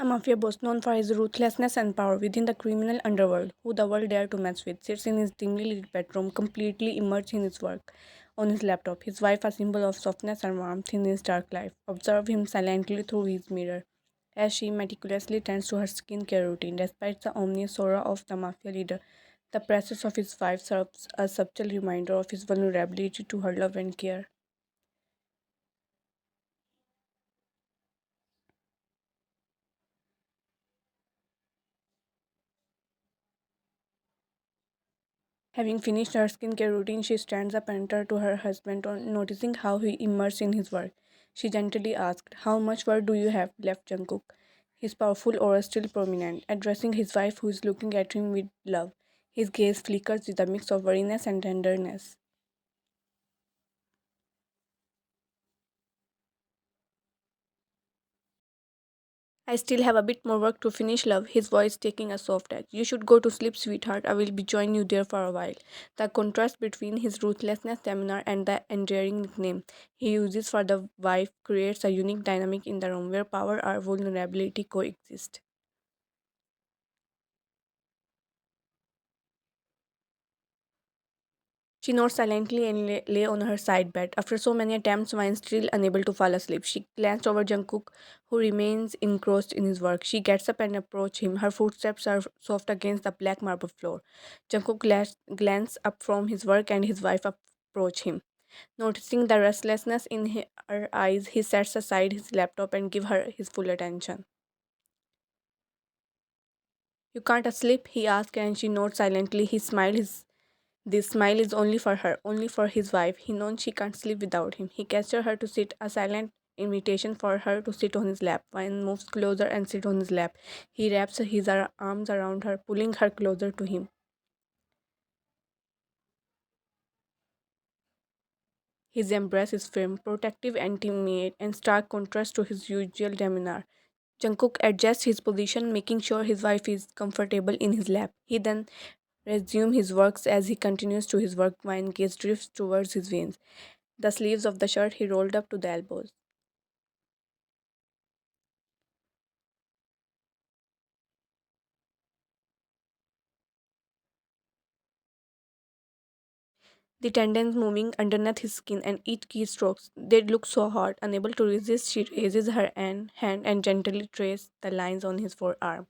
A mafia boss known for his ruthlessness and power within the criminal underworld, who the world dare to mess with, sits in his dimly lit bedroom, completely immersed in his work. On his laptop, his wife, a symbol of softness and warmth in his dark life, observe him silently through his mirror, as she meticulously tends to her skincare routine. Despite the ominous aura of the mafia leader, the presence of his wife serves a subtle reminder of his vulnerability to her love and care. Having finished her skincare routine, she stands up and turns to her husband, noticing how he immersed in his work. She gently asked, "How much work do you have left, Jungkook?" His powerful aura still prominent, addressing his wife who is looking at him with love. His gaze flickers with a mix of weariness and tenderness. "I still have a bit more work to finish, love," his voice taking a soft edge. "You should go to sleep, sweetheart. I will be joining you there for a while." The contrast between his ruthlessness demeanor and the endearing nickname he uses for the wife creates a unique dynamic in the room where power and vulnerability coexist. She nods silently and lay on her side bed. After so many attempts, Vine still unable to fall asleep. She glanced over Jungkook, who remains engrossed in his work. She gets up and approaches him. Her footsteps are soft against the black marble floor. Jungkook glances up from his work and his wife approach him. Noticing the restlessness in her eyes, he sets aside his laptop and gives her his full attention. "You can't sleep?" he asked, and she nods silently. He smiled his This smile is only for her, only for his wife. He knows she can't sleep without him. He gestures her to sit, a silent invitation for her to sit on his lap. Vine moves closer and sits on his lap. He wraps his arms around her, pulling her closer to him. His embrace is firm, protective, and intimate, in stark contrast to his usual demeanor. Jungkook adjusts his position, making sure his wife is comfortable in his lap. He then resumes his works as he continues to his work. Vine gaze drifts towards his veins. The sleeves of the shirt he rolled up to the elbows. The tendons moving underneath his skin and each keystrokes. They look so hot. Unable to resist, she raises her hand and gently traces the lines on his forearm.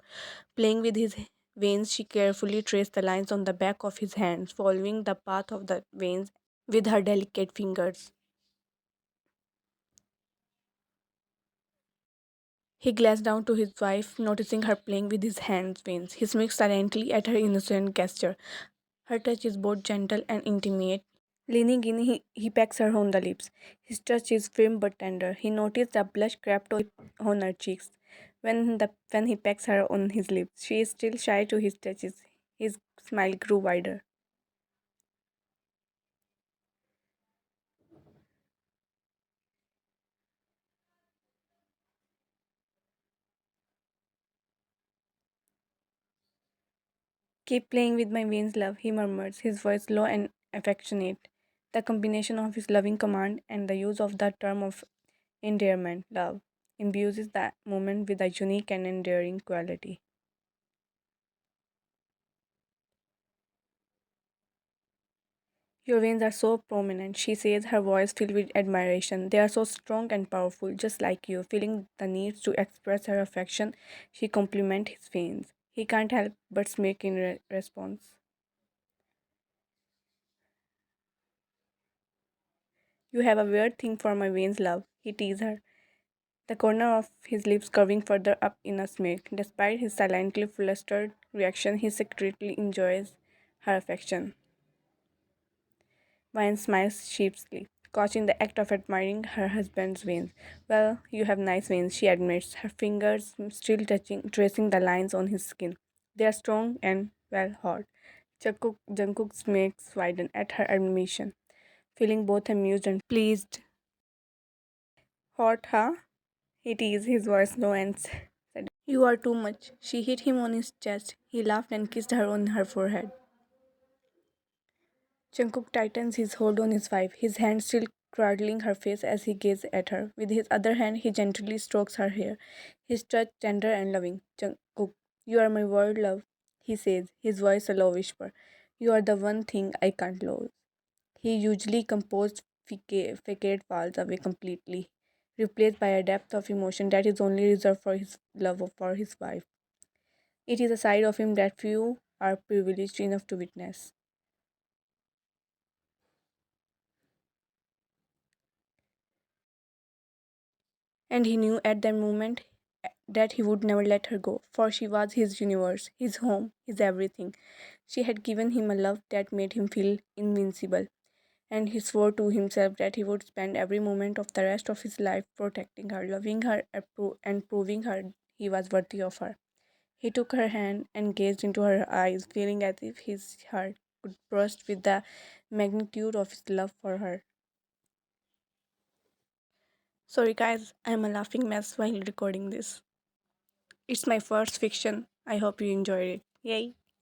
Playing with his veins, she carefully traced the lines on the back of his hands, following the path of the veins with her delicate fingers. He glanced down to his wife, noticing her playing with his hands' veins. He smirked silently at her innocent gesture. Her touch is both gentle and intimate. Leaning in, he pecks her on the lips. His touch is firm but tender. He noticed the blush crept on her cheeks. When he pecks her on his lips, she is still shy to his touches. His smile grew wider. "Keep playing with my veins, love," he murmurs, his voice low and affectionate. The combination of his loving command and the use of the term of endearment, love, imbues the moment with a unique and endearing quality. "Your veins are so prominent," she says, her voice filled with admiration. "They are so strong and powerful, just like you." Feeling the need to express her affection, she compliments his veins. He can't help but smirk in response. "You have a weird thing for my veins, love," he teases her, the corner of his lips curving further up in a smirk. Despite his silently flustered reaction, he secretly enjoys her affection. Vine smiles sheepishly, caught in the act of admiring her husband's veins. "Well, you have nice veins," she admits, her fingers still tracing the lines on his skin. "They are strong and, well, hot." Jungkook's makes widen at her admission, feeling both amused and pleased. "Hot, huh?" He teased, his voice low and sad. "You are too much." She hit him on his chest. He laughed and kissed her on her forehead. Jungkook tightens his hold on his wife, his hand still cradling her face as he gazed at her. With his other hand, he gently strokes her hair, his touch tender and loving. Jungkook, you are my world, love, he says, his voice a low whisper. You are the one thing I can't lose. He usually composed facade falls away completely, replaced by a depth of emotion that is only reserved for his love for his wife. It is a side of him that few are privileged enough to witness. And he knew at that moment that he would never let her go, for she was his universe, his home, his everything. She had given him a love that made him feel invincible, and he swore to himself that he would spend every moment of the rest of his life protecting her, loving her, and proving her he was worthy of her. He took her hand and gazed into her eyes, feeling as if his heart could burst with the magnitude of his love for her. Sorry, guys, I'm a laughing mess while recording this. It's my first fiction. I hope you enjoyed it. Yay!